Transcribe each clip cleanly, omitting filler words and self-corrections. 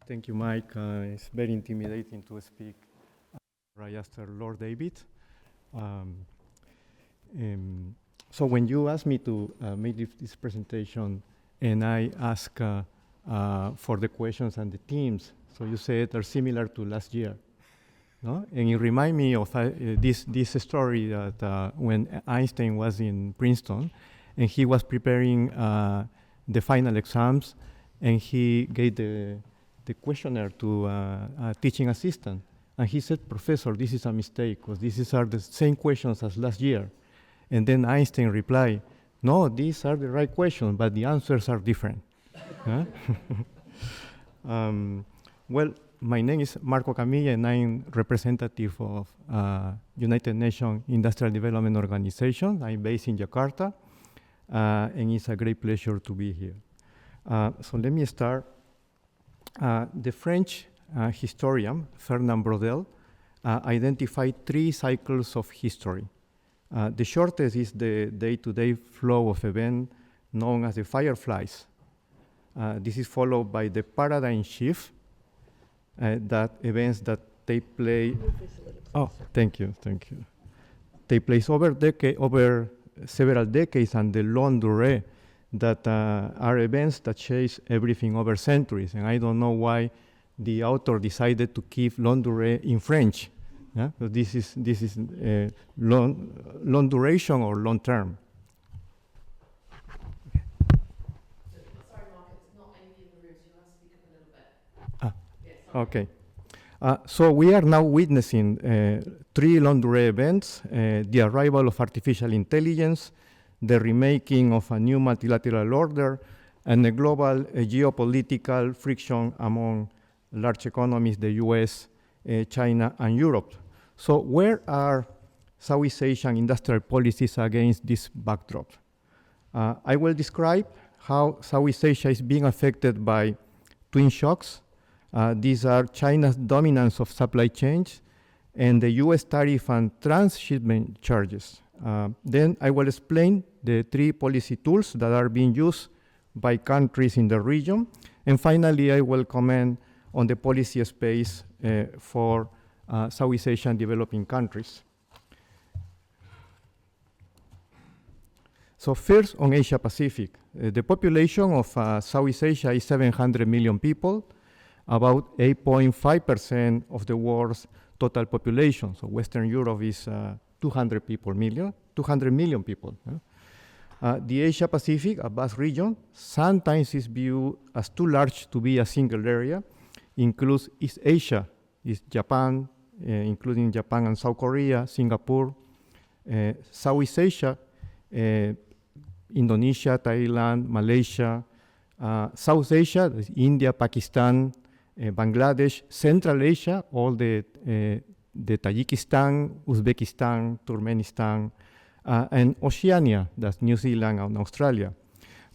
Thank you, Mike. It's very intimidating to speak right after Lord David. Um, so when you asked me to make this presentation, and I asked for the questions and the themes, so you said they're similar to last year, no? And it reminded me of this story that when Einstein was in Princeton, and he was preparing the final exams, and he gave the questionnaire to a teaching assistant. And he said, "Professor, this is a mistake, because these are the same questions as last year." And then Einstein replied, "No, these are the right questions, but the answers are different." Well, my name is Marco Kamiya, and I'm representative of United Nations Industrial Development Organization. I'm based in Jakarta, and it's a great pleasure to be here. So let me start. The French historian, Fernand Braudel, identified 3 cycles of history. The shortest is the day-to-day flow of events known as the fireflies. This is followed by the paradigm shift, that events that take place. Oh, thank you. Take place over several decades, and the longue durée, that are events that chase everything over centuries. And I don't know why the author decided to keep longue durée in French. Yeah? So this is long duration or long term. Sorry, Mark, it's not Amy in the room, so you'll have to speak up a little bit. Yeah, okay. So we are now witnessing 3 longue durée events: the arrival of artificial intelligence, the remaking of a new multilateral order, and the global geopolitical friction among large economies, the US, China, and Europe. So where are Southeast Asian industrial policies against this backdrop? I will describe how Southeast Asia is being affected by twin shocks. These are China's dominance of supply chains and the US tariff and transshipment charges. Then I will explain the 3 policy tools that are being used by countries in the region. And finally, I will comment on the policy space for Southeast Asian developing countries. So first, on Asia Pacific. The population of Southeast Asia is 700 million people, about 8.5% of the world's total population. So Western Europe is 200 million people. The Asia Pacific, a vast region, sometimes is viewed as too large to be a single area. Includes East Asia, is Japan, including Japan and South Korea, Singapore, Southeast Asia, Indonesia, Thailand, Malaysia, South Asia, India, Pakistan, Bangladesh, Central Asia, all the Tajikistan, Uzbekistan, Turkmenistan, and Oceania, that's New Zealand and Australia.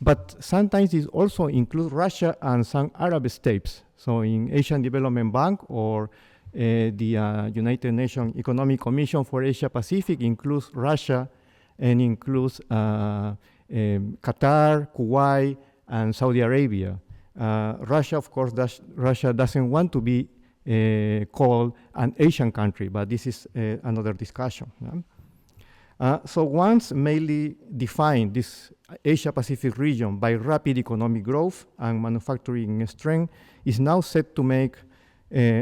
But sometimes it also includes Russia and some Arab states. So in Asian Development Bank or the United Nations Economic Commission for Asia Pacific includes Russia and includes Qatar, Kuwait, and Saudi Arabia. Russia, of course, Russia doesn't want to be called an Asian country, but this is another discussion. So once mainly defined this Asia-Pacific region by rapid economic growth and manufacturing strength is now set to make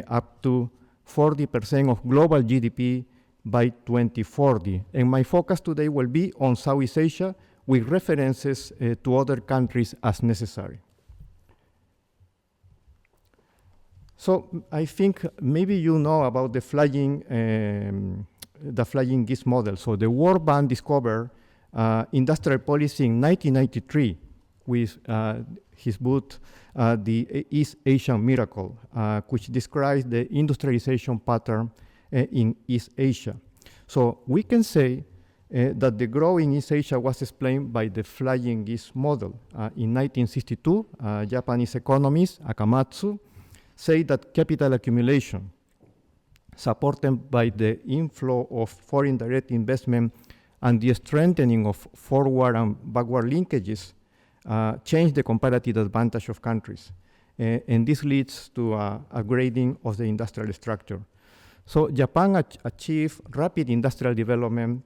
up to 40% of global GDP by 2040. And my focus today will be on Southeast Asia with references to other countries as necessary. So I think maybe you know about the flying geese model. So the World Bank discovered industrial policy in 1993 with his book, The East Asian Miracle, which describes the industrialization pattern in East Asia. So we can say that the growth in East Asia was explained by the flying geese model. In 1962, Japanese economist Akamatsu said that capital accumulation, supported by the inflow of foreign direct investment and the strengthening of forward and backward linkages, changed the comparative advantage of countries. and this leads to a grading of the industrial structure. So Japan achieved rapid industrial development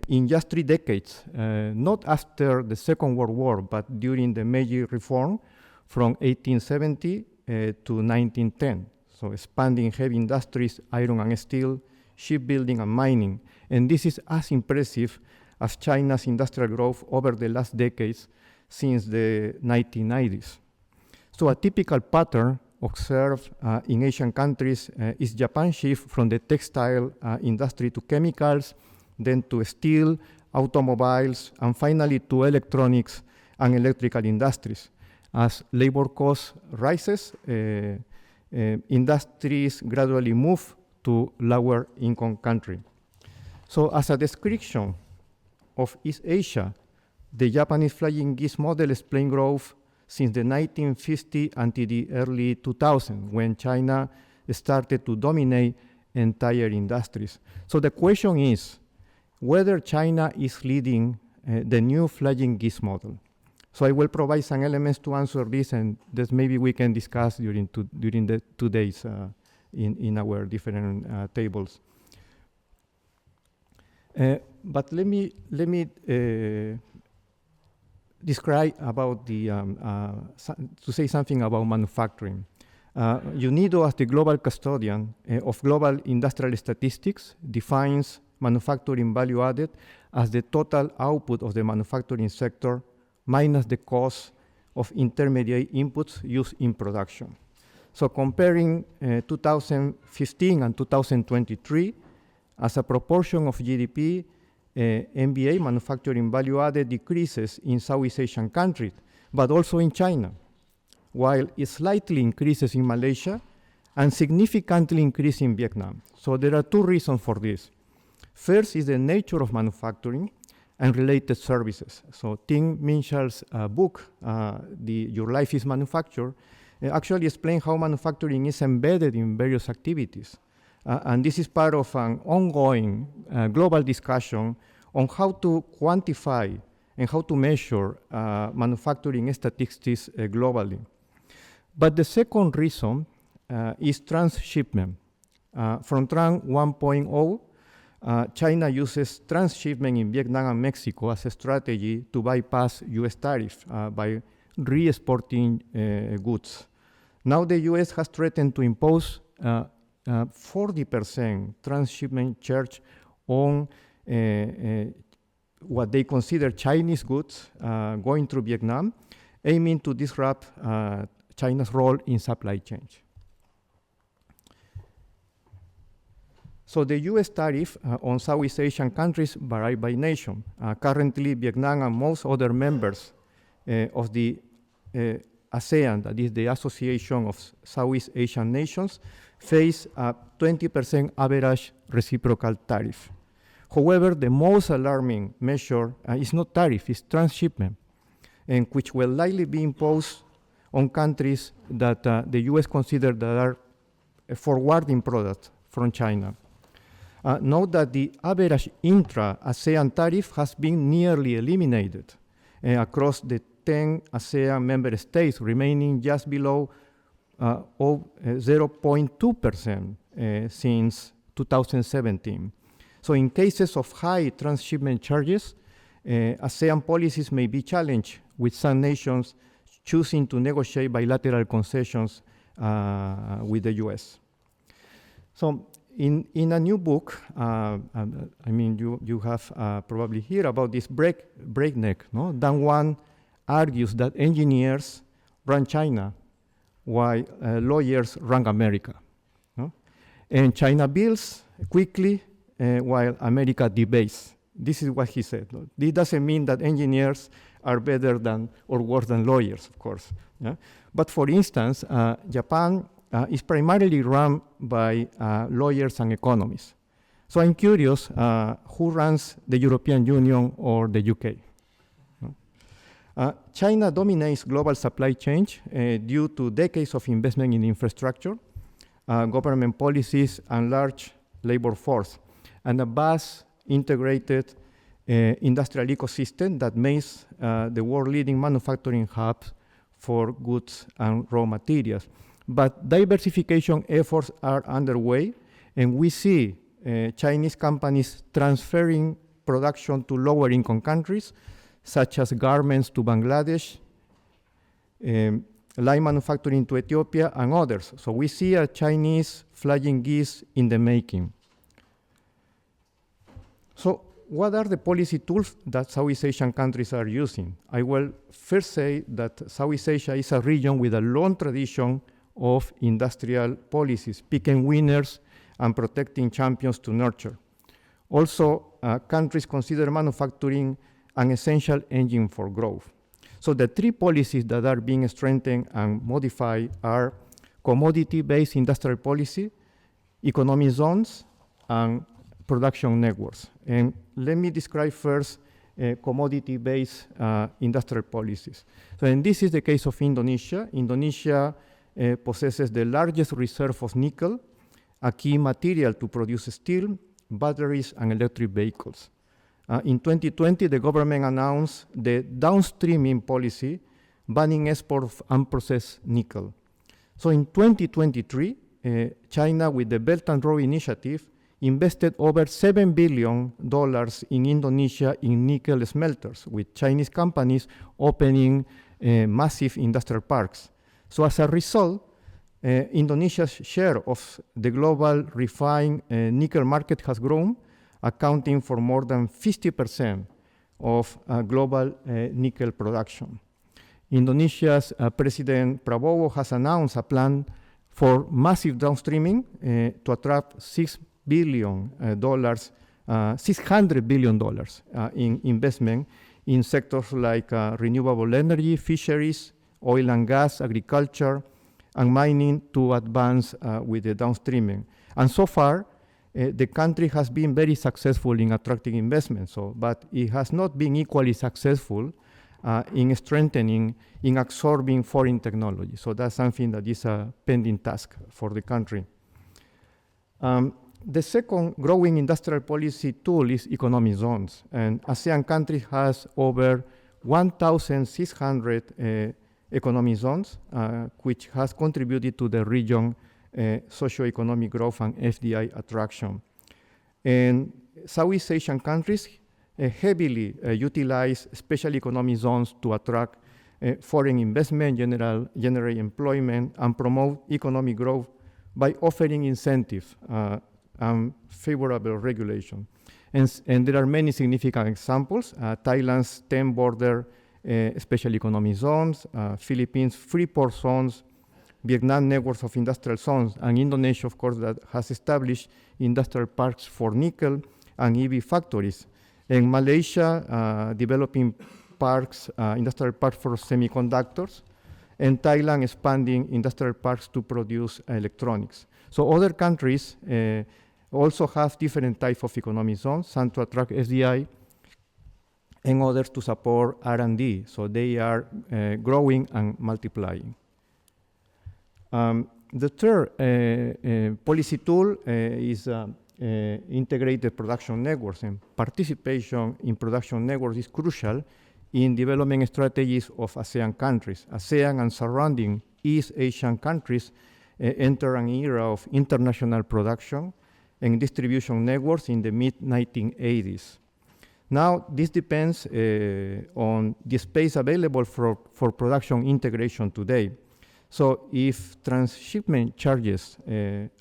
in just 3 decades, not after the Second World War, but during the Meiji Reform from 1870 to 1910. So expanding heavy industries, iron and steel, shipbuilding and mining. And this is as impressive as China's industrial growth over the last decades since the 1990s. So a typical pattern observed in Asian countries is Japan's shift from the textile industry to chemicals, then to steel, automobiles, and finally to electronics and electrical industries. As labor cost rises, industries gradually move to lower income country. So as a description of East Asia, the Japanese flying geese model explains growth since the 1950s until the early 2000s, when China started to dominate entire industries. So the question is whether China is leading the new flying geese model. So I will provide some elements to answer this, and this maybe we can discuss during the 2 days in our different tables. But let me describe about to say something about manufacturing. UNIDO, as the global custodian of global industrial statistics, defines manufacturing value added as the total output of the manufacturing sector minus the cost of intermediate inputs used in production. So comparing 2015 and 2023, as a proportion of GDP, MVA, manufacturing value added, decreases in Southeast Asian countries, but also in China, while it slightly increases in Malaysia and significantly increases in Vietnam. So there are 2 reasons for this. First is the nature of manufacturing and related services. So Tim Minshall's book, Your Life is Manufacture, actually explains how manufacturing is embedded in various activities. And this is part of an ongoing global discussion on how to quantify and how to measure manufacturing statistics globally. But the second reason is transshipment. From Trans 1.0, China uses transshipment in Vietnam and Mexico as a strategy to bypass US tariffs by re-exporting goods. Now the US has threatened to impose 40% transshipment charge on what they consider Chinese goods going through Vietnam, aiming to disrupt China's role in supply chains. So the US tariff on Southeast Asian countries vary by nation. Currently, Vietnam and most other members of the ASEAN, that is the Association of Southeast Asian Nations, face a 20% average reciprocal tariff. However, the most alarming measure is not tariff, it's transshipment, and which will likely be imposed on countries that the US consider that are forwarding products from China. Note that the average intra-ASEAN tariff has been nearly eliminated across the 10 ASEAN member states, remaining just below 0.2% since 2017. So in cases of high transshipment charges, ASEAN policies may be challenged, with some nations choosing to negotiate bilateral concessions with the US. So in a new book, I mean, you have probably heard about this breakneck, no? Dan Wan argues that engineers run China while lawyers run America. No? And China builds quickly while America debates. This is what he said. No? This doesn't mean that engineers are better than or worse than lawyers, of course. Yeah? But for instance, Japan is primarily run by lawyers and economists. So I'm curious, who runs the European Union or the UK? China dominates global supply chain due to decades of investment in infrastructure, government policies, and large labor force, and a vast integrated industrial ecosystem that makes the world-leading manufacturing hub for goods and raw materials. But diversification efforts are underway, and we see Chinese companies transferring production to lower income countries, such as garments to Bangladesh, light manufacturing to Ethiopia, and others. So we see a Chinese flying geese in the making. So what are the policy tools that Southeast Asian countries are using? I will first say that Southeast Asia is a region with a long tradition of industrial policies, picking winners and protecting champions to nurture. Also, countries consider manufacturing an essential engine for growth. So the three policies that are being strengthened and modified are commodity-based industrial policy, economic zones, and production networks. And let me describe first commodity-based industrial policies. So, and this is the case of Indonesia. Indonesia possesses the largest reserve of nickel, a key material to produce steel, batteries, and electric vehicles. In 2020, the government announced the downstreaming policy, banning export of unprocessed nickel. So in 2023, China, with the Belt and Road Initiative, invested over $7 billion in Indonesia in nickel smelters, with Chinese companies opening massive industrial parks. So as a result, Indonesia's share of the global refined nickel market has grown, accounting for more than 50% of global nickel production. Indonesia's President Prabowo has announced a plan for massive downstreaming to attract $600 billion in investment in sectors like renewable energy, fisheries, oil and gas, agriculture, and mining to advance with the downstreaming. And so far, the country has been very successful in attracting investment, but it has not been equally successful in strengthening, in absorbing foreign technology. So that's something that is a pending task for the country. The second growing industrial policy tool is economic zones. And ASEAN countries has over 1,600 economic zones, which has contributed to the region socioeconomic growth and FDI attraction. And Southeast Asian countries heavily utilize special economic zones to attract foreign investment, generate employment, and promote economic growth by offering incentives and favorable regulation. And there are many significant examples. Thailand's 10 border special economic zones, Philippines' free port zones, Vietnam networks of industrial zones, and Indonesia, of course, that has established industrial parks for nickel and EV factories. And Malaysia, developing parks, industrial parks for semiconductors, and Thailand expanding industrial parks to produce electronics. So other countries also have different types of economic zones, some to attract FDI, and others to support R&D. So they are growing and multiplying. The third policy tool is integrated production networks, and participation in production networks is crucial in development strategies of ASEAN countries. ASEAN and surrounding East Asian countries enter an era of international production and distribution networks in the mid-1980s. Now, this depends on the space available for production integration today. So if transshipment charges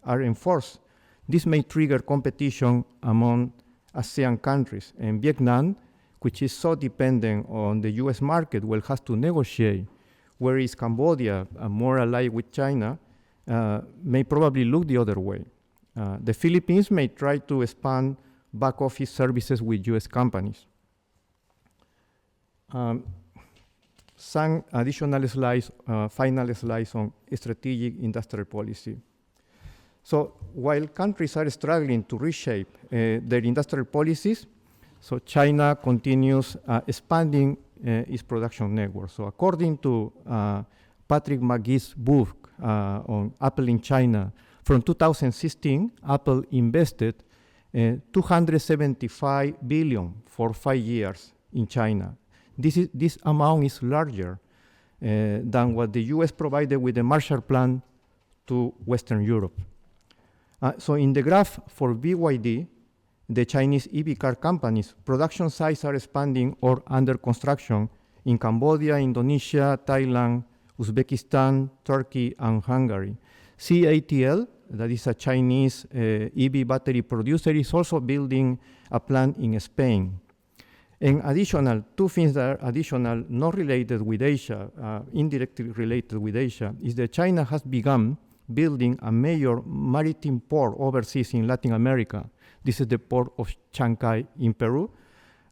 are enforced, this may trigger competition among ASEAN countries. And Vietnam, which is so dependent on the US market, will have to negotiate, whereas Cambodia, more allied with China, may probably look the other way. The Philippines may try to expand back office services with US companies. Some additional slides, final slides on strategic industrial policy. So while countries are struggling to reshape their industrial policies, so China continues expanding its production network. So according to Patrick McGee's book on Apple in China, from 2016, Apple invested $275 billion for 5 years in China. This amount is larger than what the US provided with the Marshall Plan to Western Europe. So in the graph for BYD, the Chinese EV car companies, production sites are expanding or under construction in Cambodia, Indonesia, Thailand, Uzbekistan, Turkey, and Hungary. CATL, that is a Chinese EV battery producer, is also building a plant in Spain. And additional, two things that are additional, not related with Asia, indirectly related with Asia, is that China has begun building a major maritime port overseas in Latin America. This is the port of Chancay in Peru,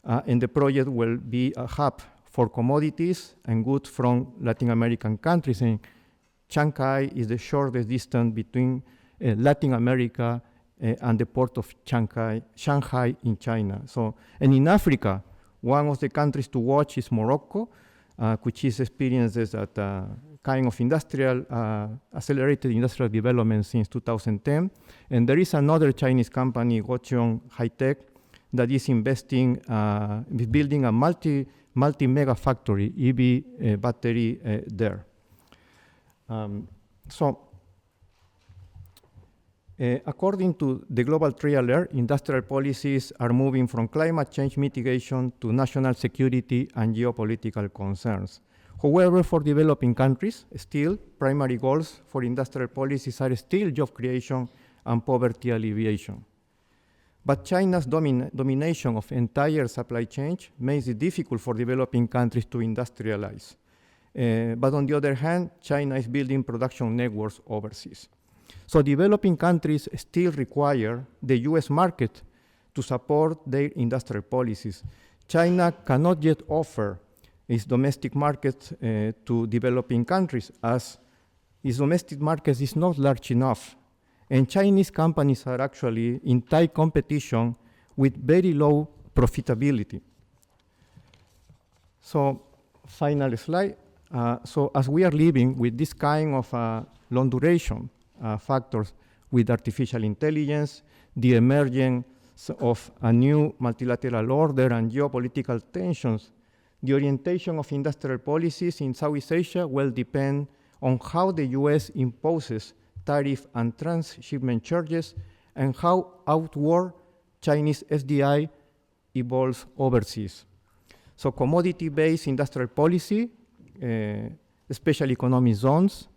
and the project will be a hub for commodities and goods from Latin American countries. And Chancay is the shortest distance between Latin America and the port of Shanghai in China. So, and in Africa, one of the countries to watch is Morocco, which is experiences that kind of accelerated industrial development since 2010. And there is another Chinese company, Gotion High-Tech, that is investing, is building a multi-mega factory, EV battery there. According to the Global Trade Alert, industrial policies are moving from climate change mitigation to national security and geopolitical concerns. However, for developing countries, still, primary goals for industrial policies are still job creation and poverty alleviation. But China's domination of entire supply chain makes it difficult for developing countries to industrialize. But on the other hand, China is building production networks overseas. So developing countries still require the US market to support their industrial policies. China cannot yet offer its domestic market to developing countries, as its domestic market is not large enough. And Chinese companies are actually in tight competition with very low profitability. So, final slide. So as we are living with this kind of long duration factors with artificial intelligence, the emergence of a new multilateral order and geopolitical tensions, the orientation of industrial policies in Southeast Asia will depend on how the US imposes tariff and transshipment charges and how outward Chinese SDI evolves overseas. So commodity-based industrial policy, special economic zones,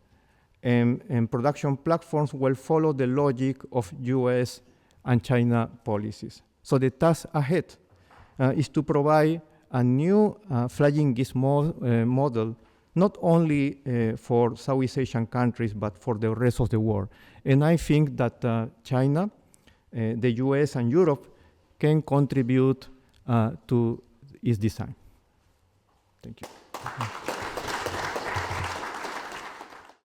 and production platforms will follow the logic of US and China policies. So the task ahead is to provide a new flying geese model, not only for Southeast Asian countries, but for the rest of the world. And I think that China, the US, and Europe can contribute to its design. Thank you.